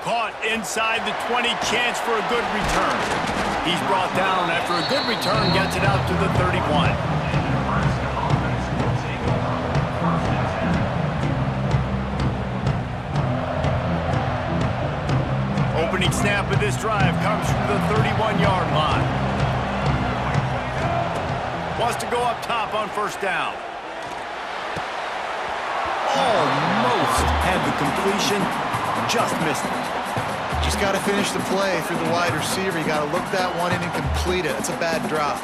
Caught inside the 20, chance for a good return. He's brought down after a good return, gets it out to the 31. Opening snap of this drive comes from the 31-yard line. Wants to go up top on first down. Almost had the completion, just missed it. Just got to finish the play through the wide receiver. You got to look that one in and complete it. That's a bad drop.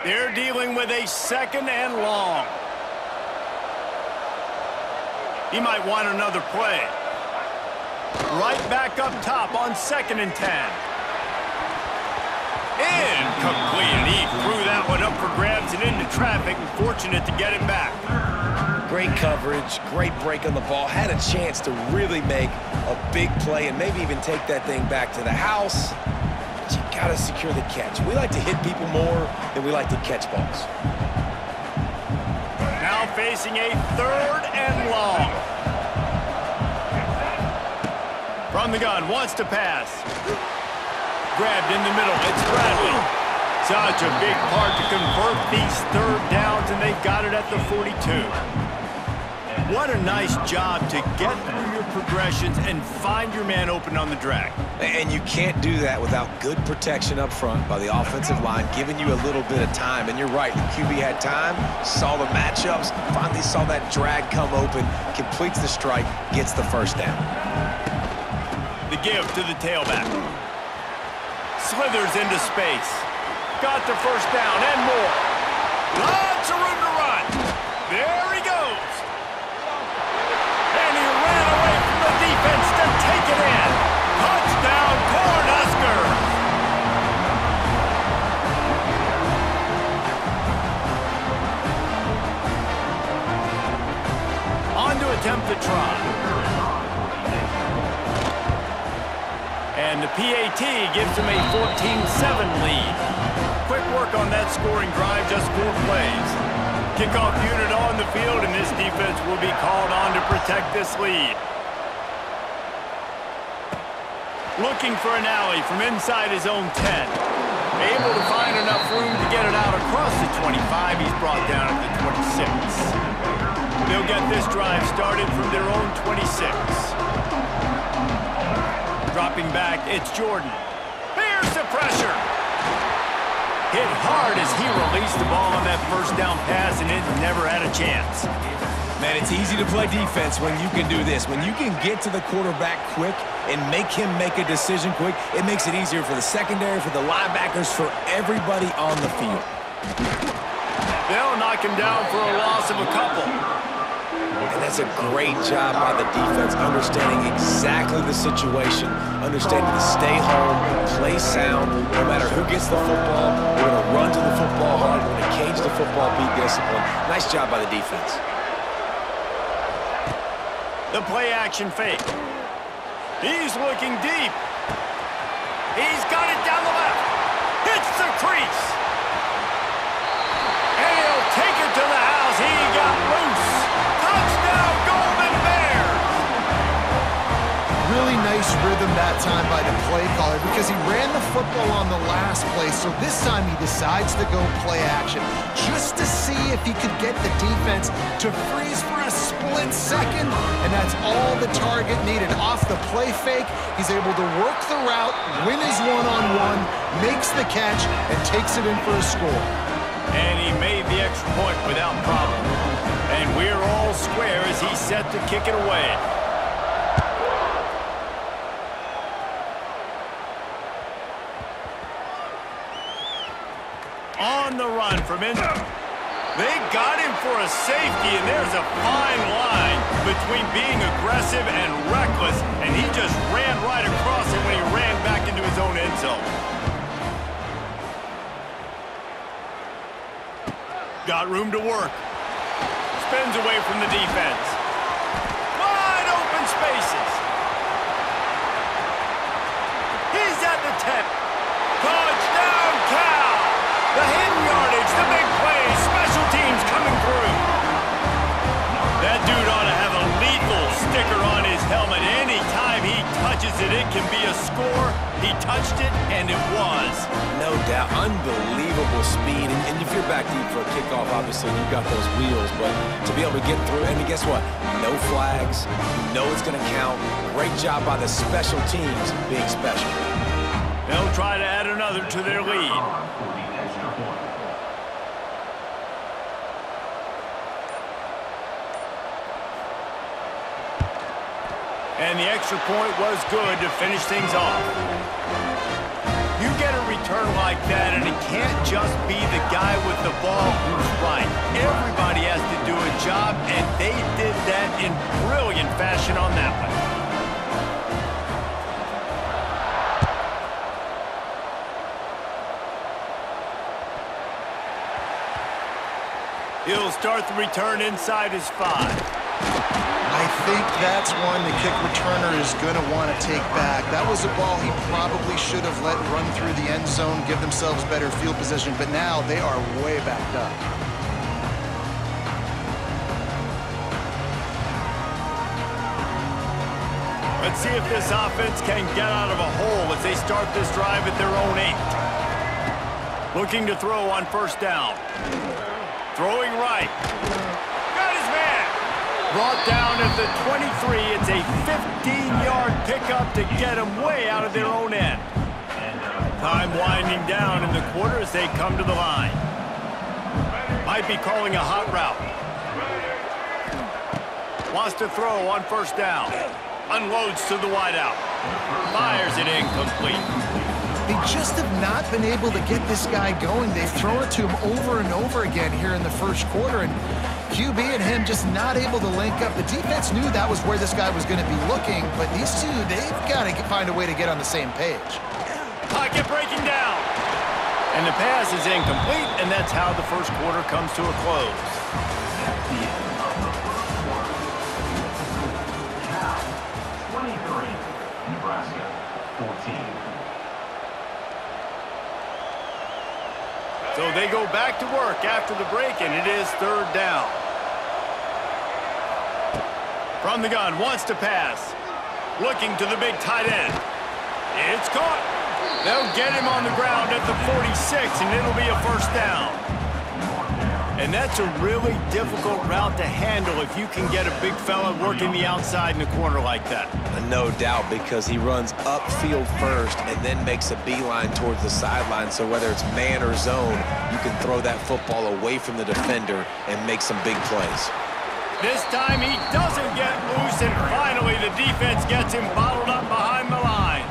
They're dealing with a 2nd and long. He might want another play. Right back up top on 2nd and 10. Incomplete. He threw that one up for grabs and into traffic, and fortunate to get it back. Great coverage, great break on the ball. Had a chance to really make a big play and maybe even take that thing back to the house. But you got to secure the catch. We like to hit people more than we like to catch balls. Now facing a 3rd and long. From the gun, wants to pass. Grabbed in the middle, it's Bradley. Such a big part to convert these 3rd downs, and they've got it at the 42. What a nice job to get through your progressions and find your man open on the drag. And you can't do that without good protection up front by the offensive line, giving you a little bit of time. And you're right, the QB had time, saw the matchups, finally saw that drag come open, completes the strike, gets the first down. The give to the tailback. Slithers into space. Got the first down and more. Lots of room to run. There he goes. And he ran away from the defense to take it in. Touchdown, Cornhuskers. On to attempt the try. And the PAT gives him a 14-7 lead. Quick work on that scoring drive, just 4 plays. Kickoff unit on the field, and this defense will be called on to protect this lead. Looking for an alley from inside his own 10. Able to find enough room to get it out across the 25. He's brought down at the 26. They'll get this drive started from their own 26. Dropping back, it's Jordan. Here's the pressure. Hit hard as he released the ball on that first down pass, and it never had a chance. Man, it's easy to play defense when you can do this. When you can get to the quarterback quick and make him make a decision quick, it makes it easier for the secondary, for the linebackers, for everybody on the field. They'll knock him down for a loss of a couple. And that's a great job by the defense, understanding exactly the situation, understanding to stay home, play sound, no matter who gets the football. We're going to run to the football hard. We're going to cage the football, be disciplined. Nice job by the defense. The play-action fake. He's looking deep. He's got it down the left. Hits the crease. And he'll take it to the house. He got loose. Touchdown, Golden Bears! Really nice rhythm that time by the play caller because he ran the football on the last play, so this time he decides to go play action just to see if he could get the defense to freeze for a split second, and that's all the target needed. Off the play fake, he's able to work the route, win his one-on-one, makes the catch, and takes it in for a score. And he made the extra point without problem. And we're all square as he's set to kick it away. On the run from in. They got him for a safety, and there's a fine line between being aggressive and reckless, and he just ran right across it when he ran back into his own end zone. Got room to work. Spins away from the defense. Wide open spaces. He's at the 10. score. He touched it, and it was. No doubt. Unbelievable speed. And if you're back deep for a kickoff, obviously, you've got those wheels. But to be able to get through, and guess what? No flags. You know it's going to count. Great job by the special teams being special. They'll try to add another to their lead. And the extra point was good to finish things off. You get a return like that, and it can't just be the guy with the ball who's right. Everybody has to do a job, and they did that in brilliant fashion on that one. He'll start the return inside his 5. I think that's one the kick returner is going to want to take back. That was a ball he probably should have let run through the end zone, give themselves better field position, but now they are way backed up. Let's see if this offense can get out of a hole as they start this drive at their own 8. Looking to throw on first down. Throwing right. Got his man. Brought down at the 23. It's a 15-yard pickup to get them way out of their own end. Time winding down in the quarter as they come to the line. Might be calling a hot route. Wants to throw on first down. Unloads to the wideout. Fires it incomplete. They just have not been able to get this guy going. They've thrown it to him over and over again here in the first quarter, and QB and him just not able to link up. The defense knew that was where this guy was going to be looking, but these two, they've got to find a way to get on the same page. Pocket breaking down. And the pass is incomplete, and that's how the first quarter comes to a close. Nebraska, 14. So they go back to work after the break, and it is third down. From the gun, wants to pass. Looking to the big tight end. It's caught. They'll get him on the ground at the 46, and it'll be a first down. And that's a really difficult route to handle if you can get a big fella working the outside in the corner like that. No doubt, because he runs upfield first and then makes a beeline towards the sideline. So whether it's man or zone, you can throw that football away from the defender and make some big plays. This time he doesn't get loose, and finally the defense gets him bottled up behind the line.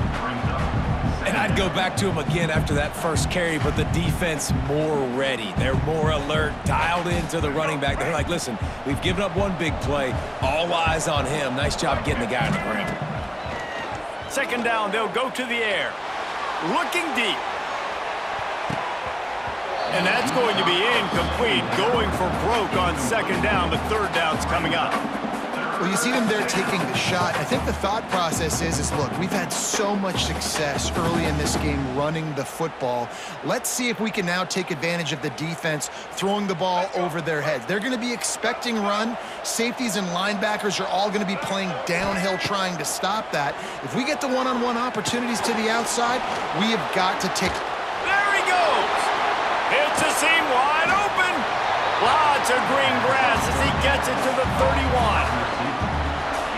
And I'd go back to him again after that first carry, but the defense more ready. They're more alert, dialed into the running back. They're like, listen, we've given up one big play. All eyes on him. Nice job getting the guy on the ground. Second down, they'll go to the air. Looking deep. And that's going to be incomplete. Going for broke on second down. The third down's coming up. Well, you see them there taking the shot. I think the thought process is look, we've had so much success early in this game running the football. Let's see if we can now take advantage of the defense throwing the ball over their heads. They're going to be expecting run. Safeties and linebackers are all going to be playing downhill trying to stop that. If we get the one-on-one opportunities to the outside, we have got to take... There he goes! It's a seam wide open! Lots of green grass as he gets it to the 31.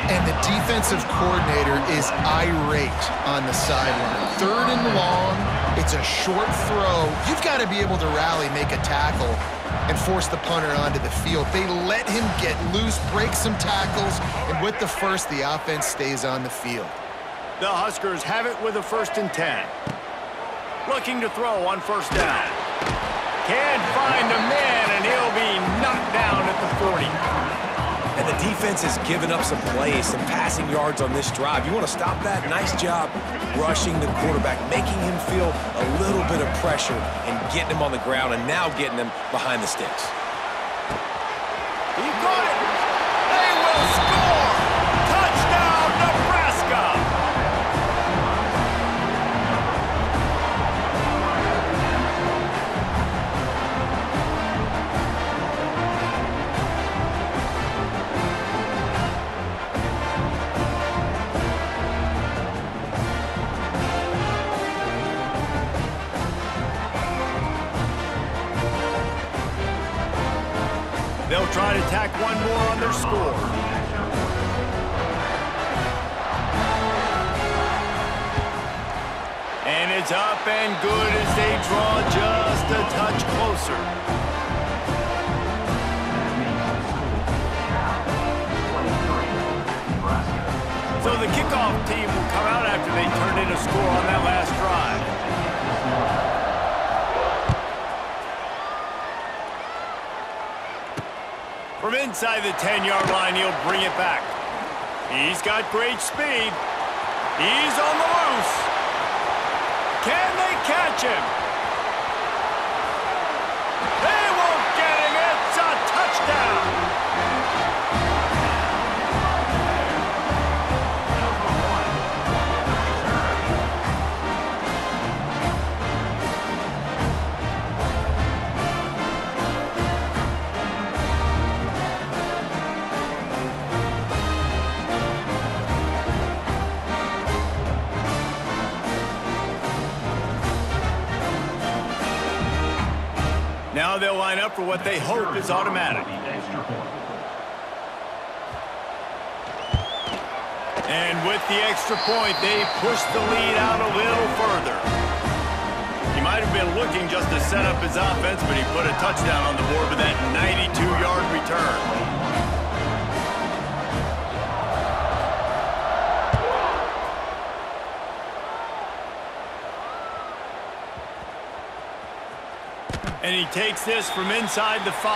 And the defensive coordinator is irate on the sideline. Third and long, it's a short throw. You've got to be able to rally, make a tackle, and force the punter onto the field. They let him get loose, break some tackles, and with the first, the offense stays on the field. The Huskers have it with a 1st and 10. Looking to throw on first down. Can't find a man, and he'll be knocked down at the 40. And the defense has given up some plays, some passing yards on this drive. You want to stop that? Nice job rushing the quarterback, making him feel a little bit of pressure and getting him on the ground and now getting him behind the sticks. He got it. They will score. Touchdown, Nebraska. try to tack one more on their score. And it's up and good as they draw just a touch closer. So the kickoff team will come out after they turned in a score on that last drive. From inside the 10-yard line, he'll bring it back. He's got great speed. He's on the loose. Can they catch him? They won't get him. It's a touchdown. Now they'll line up for what they hope is automatic. And with the extra point, they push the lead out a little further. He might have been looking just to set up his offense, but he put a touchdown on the board with that 92-yard return. And he takes this from inside the 5.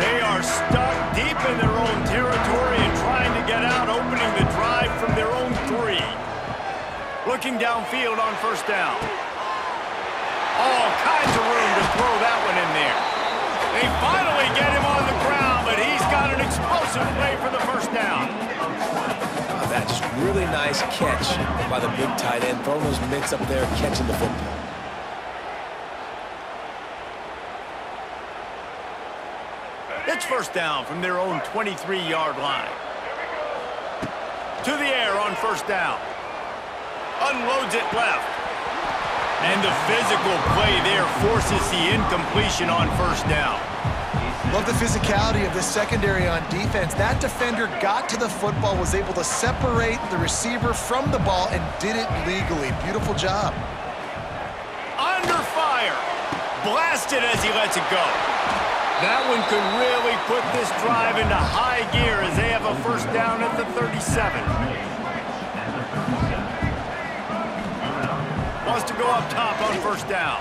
They are stuck deep in their own territory and trying to get out, opening the drive from their own 3. Looking downfield on first down. All kinds of room to throw that one in there. They finally get him on the ground, but he's got an explosive play for the first down. That just really nice catch by the big tight end, throwing those mitts up there, catching the football. It's first down from their own 23-yard line. To the air on first down. Unloads it left. And the physical play there forces the incompletion on first down. Love the physicality of this secondary on defense. That defender got to the football, was able to separate the receiver from the ball, and did it legally. Beautiful job. Under fire. Blasted as he lets it go. That one could really put this drive into high gear as they have a first down at the 37. Wants to go up top on first down.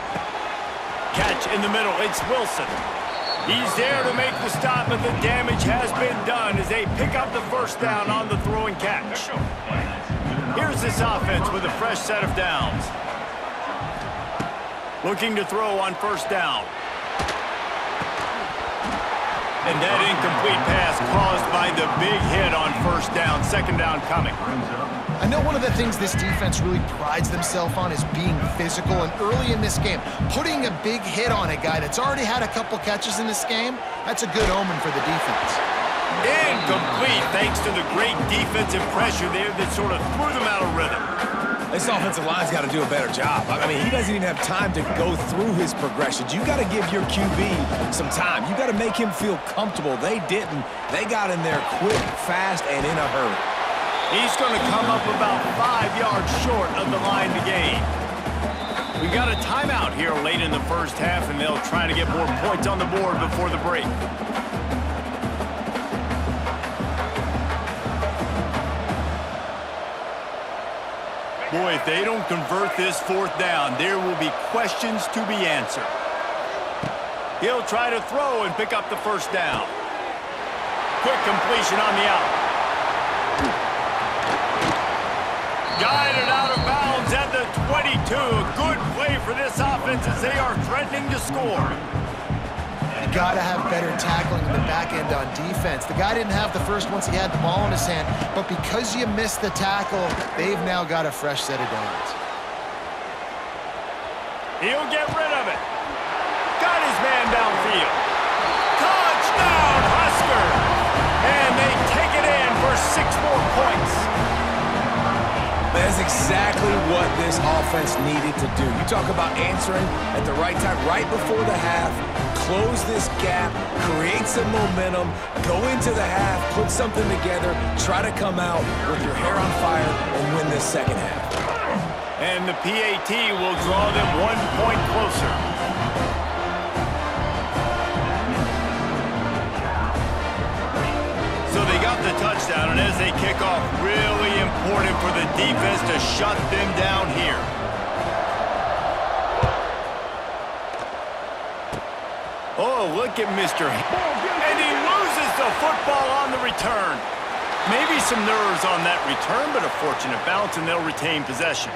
Catch in the middle. It's Wilson. He's there to make the stop, but the damage has been done as they pick up the first down on the throw and catch. Here's this offense with a fresh set of downs. Looking to throw on first down. And that incomplete pass caused by the big hit on first down. Second down coming. I know one of the things this defense really prides themselves on is being physical, and early in this game, putting a big hit on a guy that's already had a couple catches in this game, that's a good omen for the defense. Incomplete thanks to the great defensive pressure there that sort of threw them out of rhythm. This offensive line's got to do a better job. I mean, he doesn't even have time to go through his progressions. You got to give your QB some time. You got to make him feel comfortable. They didn't. They got in there quick, fast, and in a hurry. He's going to come up about 5 yards short of the line to gain. We got a timeout here late in the first half, and they'll try to get more points on the board before the break. Boy, if they don't convert this fourth down, there will be questions to be answered. He'll try to throw and pick up the first down. Quick completion on the out. Guided out of bounds at the 22. A good play for this offense as they are threatening to score. You got to have better tackling in the back end on defense. The guy didn't have the first once he had the ball in his hand, but because you missed the tackle, they've now got a fresh set of downs. He'll get rid of it. Got his man downfield. Touchdown, Huskers! And they take it in for 6 more points. But as the exactly what this offense needed to do. You talk about answering at the right time, right before the half, close this gap, create some momentum, go into the half, put something together, try to come out with your hair on fire and win this second half. And the PAT will draw them 1 point closer. So they got the touchdown, and as they kick off, really important for the defense to shut them down here. Oh, look at Mr. And he loses the football on the return. Maybe some nerves on that return, but a fortunate bounce, and they'll retain possession.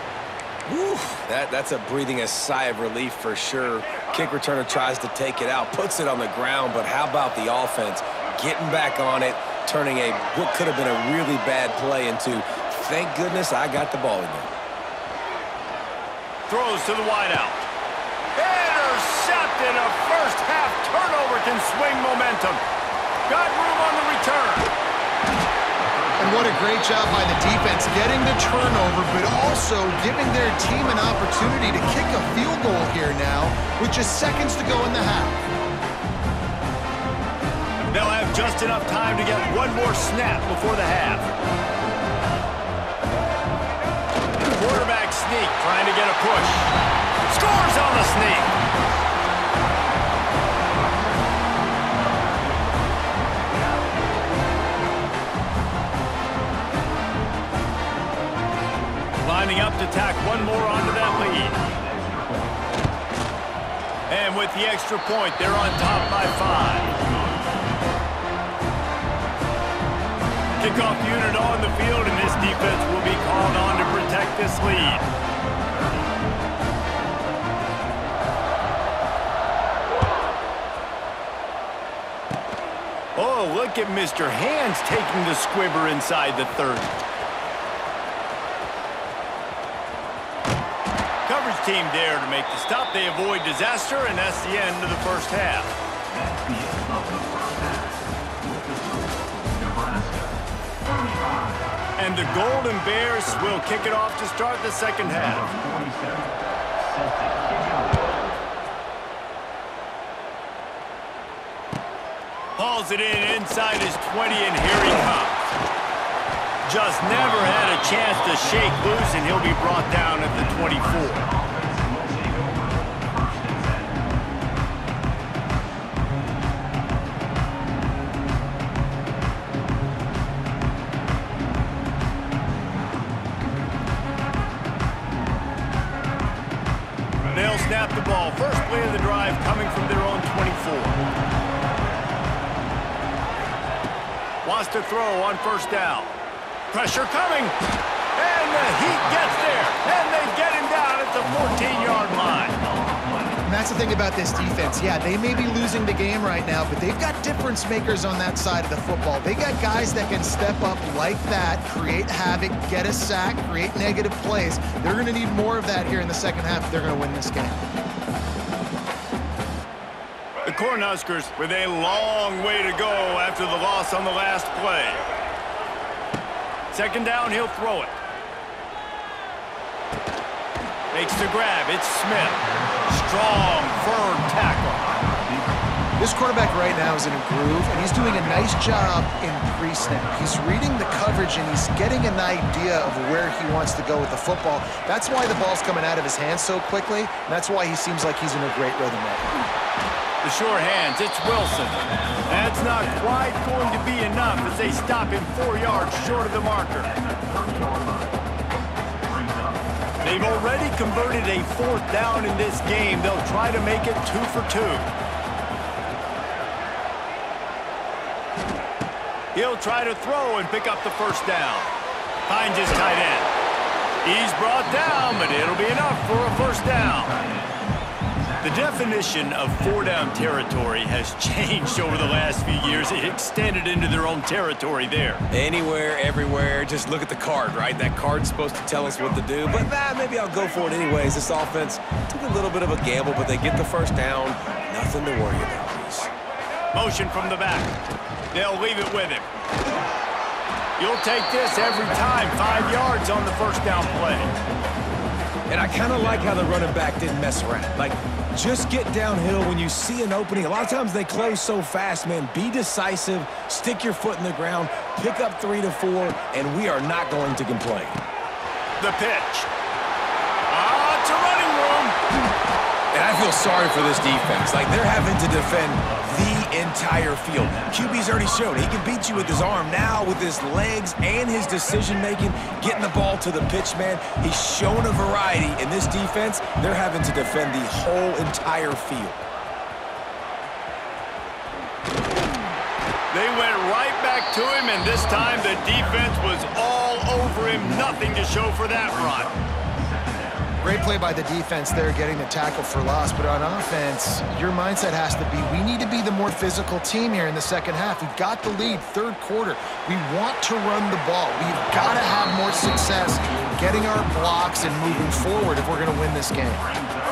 Whew, that's a breathing a sigh of relief for sure. Kick returner tries to take it out, puts it on the ground, but how about the offense getting back on it, turning what could have been a really bad play into, thank goodness I got the ball again. Throws to the wideout. Intercepted. A first half turnover can swing momentum. Got room on the return. And what a great job by the defense getting the turnover, but also giving their team an opportunity to kick a field goal here now with just seconds to go in the half. They'll have just enough time to get one more snap before the half. Quarterback sneak, trying to get a push. Scores on the sneak. Lining up to tack one more onto that lead. And with the extra point, they're on top by 5. Kickoff unit on the field, and this defense will be called on to protect this lead. Oh, look at Mr. Hands taking the squibber inside the 30. Coverage team there to make the stop. They avoid disaster, and that's the end of the first half. That's the end of the first half. With the score, Nebraska 35. And the Golden Bears will kick it off to start the second half. Number 47 set to kick it off. Hauls it in inside his 20, and here he comes. Just never had a chance to shake loose, and he'll be brought down at the 24. They'll snap the ball. First play of the drive coming from their own 24. Wants to throw on first down. Pressure coming. And the Heat gets there. And they get him down at the 14-yard line. And that's the thing about this defense. Yeah, they may be losing the game right now, but they've got difference makers on that side of the football. They got guys that can step up like that, create havoc, get a sack, create negative plays. They're going to need more of that here in the second half if they're going to win this game. The Cornhuskers with a long way to go after the loss on the last play. Second down, he'll throw it. Makes the grab. It's Smith. Strong, firm tackle. This quarterback right now is in a groove, and he's doing a nice job in pre-snap. He's reading the coverage, and he's getting an idea of where he wants to go with the football. That's why the ball's coming out of his hands so quickly, and that's why he seems like he's in a great rhythm right now. The short hands, it's Wilson. That's not quite going to be enough as they stop him 4 yards short of the marker. They've already converted a 4th down in this game. They'll try to make it 2 for 2. He'll try to throw and pick up the first down. Finds his tight end. He's brought down, but it'll be enough for a first down. The definition of 4-down territory has changed over the last few years. It extended into their own territory there. Anywhere, everywhere, just look at the card, right? That card's supposed to tell us what to do, but maybe I'll go for it anyways. This offense took a little bit of a gamble, but they get the first down. Nothing to worry about, Reese. Motion from the back. They'll leave it with him. You'll take this every time. 5 yards on the first down play. And I kind of like how the running back didn't mess around. Like, just get downhill when you see an opening. A lot of times they close so fast, man. Be decisive, stick your foot in the ground, pick up 3 to 4, and we are not going to complain. The pitch. It's a running room. And I feel sorry for this defense. Like, they're having to defend the entire field. QB's already shown he can beat you with his arm. Now with his legs and his decision-making, getting the ball to the pitch, man, he's shown a variety. In this defense, they're having to defend the whole entire field. They went right back to him, and this time the defense was all over him. Nothing to show for that run. Great play by the defense there, getting the tackle for loss. But on offense, your mindset has to be, we need to be the more physical team here in the second half. We've got the lead, third quarter. We want to run the ball. We've got to have more success getting our blocks and moving forward if we're going to win this game.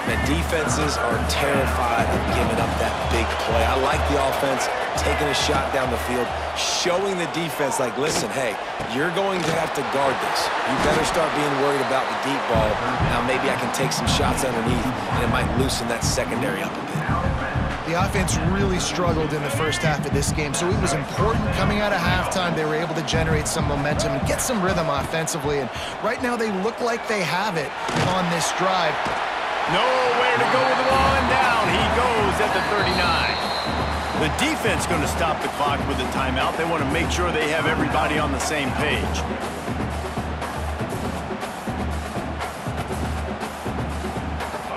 The defenses are terrified of giving up that big play. I like the offense taking a shot down the field, showing the defense, like, listen, hey, you're going to have to guard this. You better start being worried about the deep ball. Now maybe I can take some shots underneath, and it might loosen that secondary up a bit. The offense really struggled in the first half of this game, so it was important coming out of halftime. They were able to generate some momentum and get some rhythm offensively, and right now they look like they have it on this drive. Nowhere to go with the ball, and down he goes at the 39. The defense going to stop the clock with a timeout. They want to make sure they have everybody on the same page.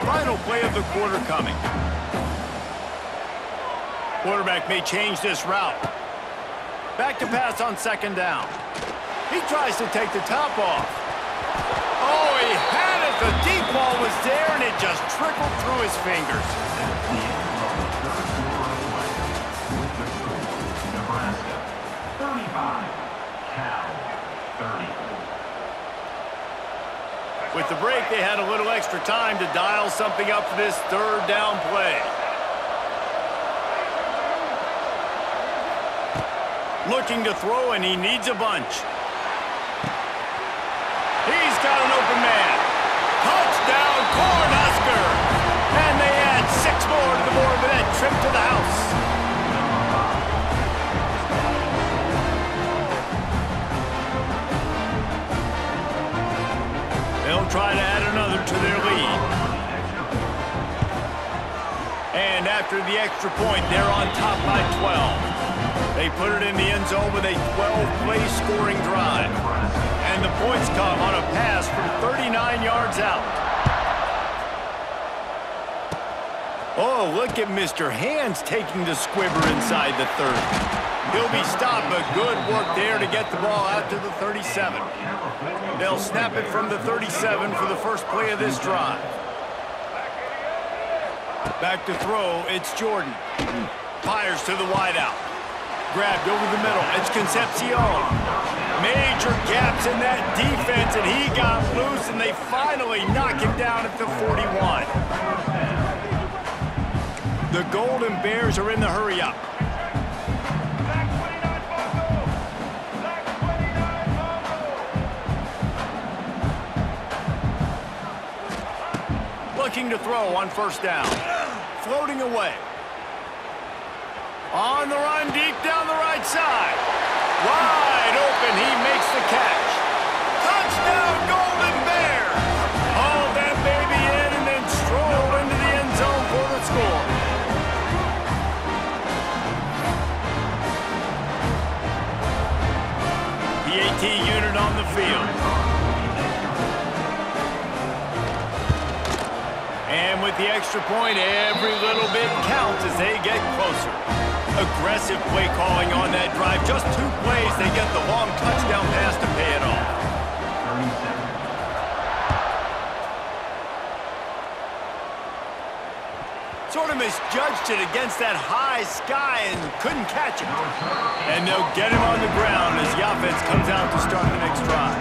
Final play of the quarter coming. Quarterback may change this route. Back to pass on second down. He tries to take the top off. Oh, he had it. The deep ball was there, and it just trickled through his fingers. Nebraska, 35, Cal, 30. With the break, they had a little extra time to dial something up for this third down play. Looking to throw, and he needs a bunch. He's got an open man. Touchdown, Cornhusker! And they add 6 more to the board with that trip to the house. They'll try to add another to their lead. And after the extra point, they're on top by 12. They put it in the end zone with a 12-play scoring drive. And the points come on a pass from 39 yards out. Oh, look at Mr. Hands taking the squibber inside the 30. He'll be stopped, but good work there to get the ball out to the 37. They'll snap it from the 37 for the first play of this drive. Back to throw, it's Jordan. Fires to the wideout. Grabbed over the middle, it's Concepcion. Major gaps in that defense, and he got loose, and they finally knock him down at the 41. The Golden Bears are in the hurry-up. Looking to throw on first down. Floating away. On the run, deep down the right side. Wide open, he makes the catch. Touchdown, Golden Bears! Hauled that baby in and then strolled into the end zone for the score. The AT unit on the field. And with the extra point, every little bit counts as they get closer. Aggressive play calling on that drive. Just 2 plays, they get the long touchdown pass to pay it off. Sort of misjudged it against that high sky and couldn't catch it. And they'll get him on the ground as the offense comes out to start the next drive.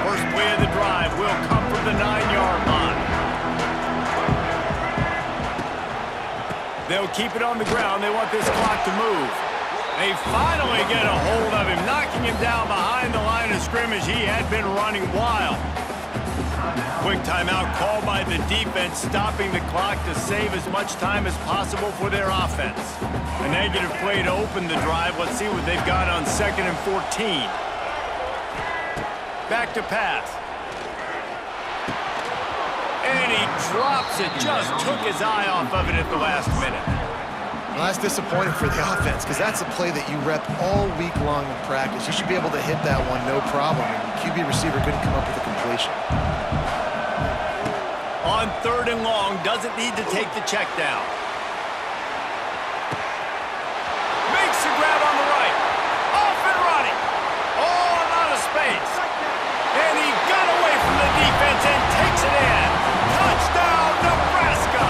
First play of the drive will come from the 9-yard line. They'll keep it on the ground. They want this clock to move. They finally get a hold of him, knocking him down behind the line of scrimmage. He had been running wild. Quick timeout called by the defense, stopping the clock to save as much time as possible for their offense. A negative play to open the drive. Let's see what they've got on 2nd and 14. Back to pass. And he drops it. Just took his eye off of it at the last minute. Well, that's disappointing for the offense because that's a play that you rep all week long in practice. You should be able to hit that one no problem. And the QB receiver couldn't come up with a completion. On 3rd and long, doesn't need to take the check down. Makes the grab on the right. Off and running. Oh, a lot of space. And he got away from the defense and takes it in. Touchdown, Nebraska.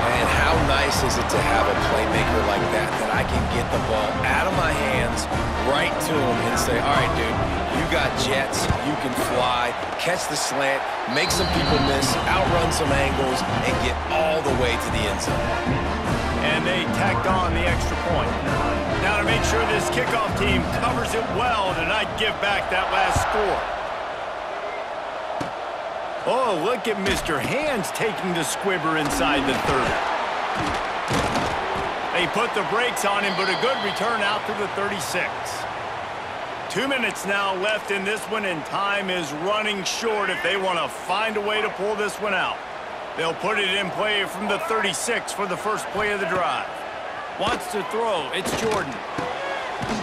And how nice is it to have a playmaker like that I can get the ball out of my hands, right to him, and say, all right, dude, you got jets, you can fly, catch the slant, make some people miss, outrun some angles, and get all the way to the end zone. And they tacked on the extra point. Now to make sure this kickoff team covers it well to not give back that last score. Oh, look at Mr. Hands taking the squibber inside the 30. They put the brakes on him, but a good return out to the 36. 2 minutes now left in this one, and time is running short if they want to find a way to pull this one out. They'll put it in play from the 36 for the first play of the drive. Wants to throw. It's Jordan.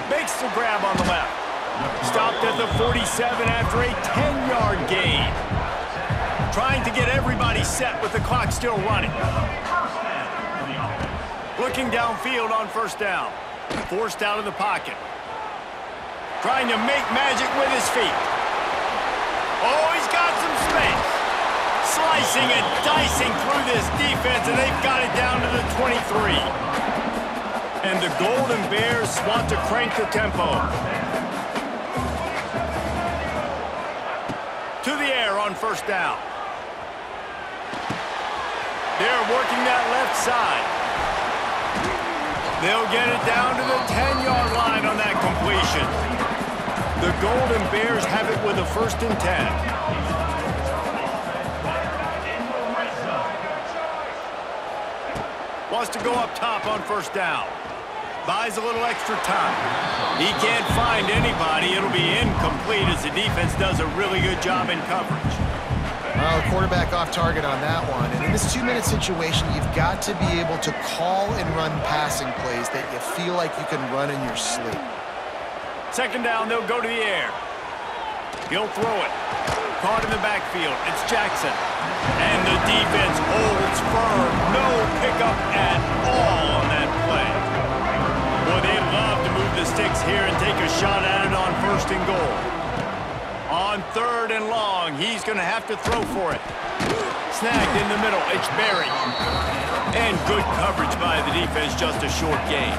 Makes the grab on the left. Stopped at the 47 after a 10-yard gain. Trying to get everybody set with the clock still running. Looking downfield on 1st down. Forced out of the pocket. Trying to make magic with his feet. Oh, he's got some space. Slicing and dicing through this defense, and they've got it down to the 23. And the Golden Bears want to crank the tempo. To the air on 1st down. They're working that left side. They'll get it down to the 10-yard line on that completion. The Golden Bears have it with a 1st and 10. Wants to go up top on 1st down. Buys a little extra time. He can't find anybody. It'll be incomplete as the defense does a really good job in coverage. Well, the quarterback off target on that one. And in this 2-minute situation, you've got to be able to call and run passing plays that you feel like you can run in your sleep. 2nd down, they'll go to the air. He'll throw it. Caught in the backfield. It's Jackson. And the defense holds firm. No pickup at all on that play. Boy, they'd love to move the sticks here and take a shot at it on 1st and goal. On 3rd and long, he's going to have to throw for it. Snagged in the middle. It's Berry. And good coverage by the defense, just a short gain.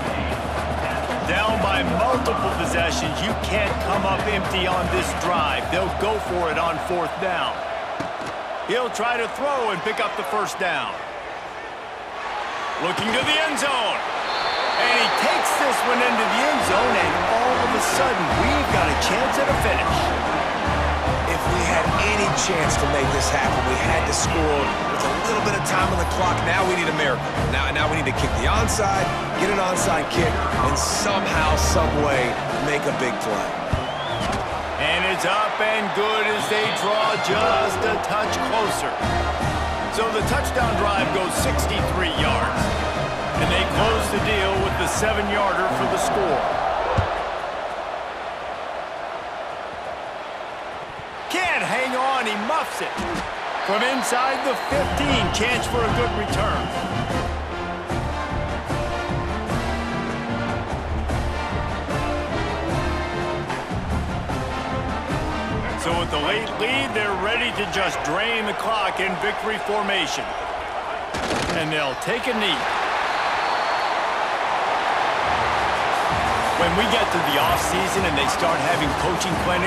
Down by multiple possessions. You can't come up empty on this drive. They'll go for it on 4th down. He'll try to throw and pick up the 1st down. Looking to the end zone. And he takes this one into the end zone, and all of a sudden, we've got a chance at a finish. If we had any chance to make this happen, we had to score with a little bit of time on the clock. Now we need a miracle. Now we need to kick the onside, get an onside kick, and somehow, some way, make a big play. And it's up and good as they draw just a touch closer. So the touchdown drive goes 63 yards. And they close the deal with the 7-yarder for the score. Can't hang on, he muffs it. From inside the 15, chance for a good return. So with the late lead, they're ready to just drain the clock in victory formation. And they'll take a knee. When we get to the offseason and they start having coaching clinics,